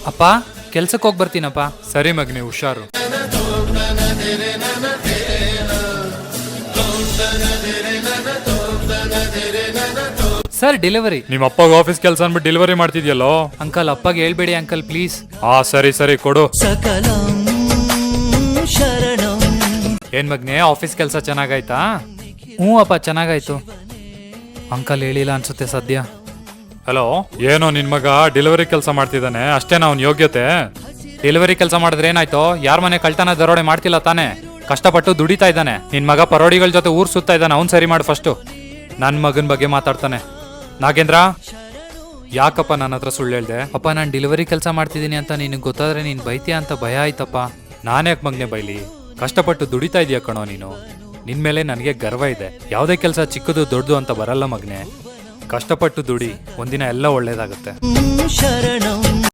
ಅಪ್ಪ ಕೆಲ್ಸಕ್ಕೆ ಹೋಗಿ ಬರ್ತೀನಪ್ಪ. ಸರಿ ಮಗನೇ, ಹುಷಾರು. Sir delivery. ನಿಮ್ಮ ಅಪ್ಪಗ ಆಫೀಸ್ ಕೆಲಸ ಅನ್ಬಿಟ್ಟು ಡೆಲಿವರಿ ಮಾಡ್ತಿದ್ಯಲ್ಲೋ. ಅಂಕಲ್ ಅಪ್ಪಗೆ ಹೇಳ್ಬೇಡಿ ಅಂಕಲ್ ಪ್ಲೀಸ್. ಸರಿ ಸರಿ ಕೊಡು. ಏನ್ ಮಗ್ನೆ ಆಫೀಸ್ ಕೆಲಸ ಚೆನ್ನಾಗಾಯ್ತಾ? ಹ್ಞೂ ಅಪ್ಪ ಚೆನ್ನಾಗಾಯ್ತು. ಅಂಕಲ್ ಹೇಳಿಲ್ಲ ಅನ್ಸುತ್ತೆ ಸದ್ಯ. ಹಲೋ, ಏನೋ ನಿನ್ ಮಗ ಡೆಲಿವರಿ ಕೆಲಸ ಮಾಡ್ತಿದ್ದಾನೆ, ಅಷ್ಟೇನಾ ಅವನ ಯೋಗ್ಯತೆ? ಡೆಲಿವರಿ ಕೆಲಸ ಮಾಡಿದ್ರೆ ಏನಾಯ್ತು? ಯಾರ ಮನೆ ಕಳ್ತನ ದರೋಡೆ ಮಾಡ್ತಿಲ್ಲ ತಾನೆ? ಕಷ್ಟಪಟ್ಟು ದುಡಿತಾ ಇದ್ದಾನೆ. ನಿನ್ ಮಗ ಪರೋಡಿಗಳ ಜೊತೆ ಊರ್ ಸುತ್ತಾ ಇದ್ದಾನೆ, ಅವ್ನ್ ಸರಿ ಮಾಡು ಫಸ್ಟು. ನನ್ ಮಗನ್ ಬಗ್ಗೆ ಮಾತಾಡ್ತಾನೆ. ನಾಗೇಂದ್ರ, ಯಾಕಪ್ಪ ನನ್ನ ಹತ್ರ ಸುಳ್ಳು ಹೇಳ್ದೆ? ಅಪ್ಪ ನಾನು ಡೆಲಿವರಿ ಕೆಲಸ ಮಾಡ್ತಿದ್ದೀನಿ ಅಂತ ನಿನಗೆ ಗೊತ್ತಾದ್ರೆ ನೀನ್ ಬೈತೀಯ ಅಂತ ಭಯ ಆಯ್ತಪ್ಪ. ನಾನ್ಯಾಕೆ ಮಗನೆ ಬೈಲಿ? ಕಷ್ಟಪಟ್ಟು ದುಡಿತಾ ಇದೀಯ ಕಣೋ ನೀನು. ನಿನ್ ಮೇಲೆ ನನಗೆ ಗರ್ವ ಇದೆ. ಯಾವುದೇ ಕೆಲಸ ಚಿಕ್ಕದು ದೊಡ್ಡದು ಅಂತ ಬರಲ್ಲ ಮಗನೆ. ಕಷ್ಟಪಟ್ಟು ದುಡಿ, ಒಂದಿನ ಎಲ್ಲ ಒಳ್ಳೇದಾಗುತ್ತೆ.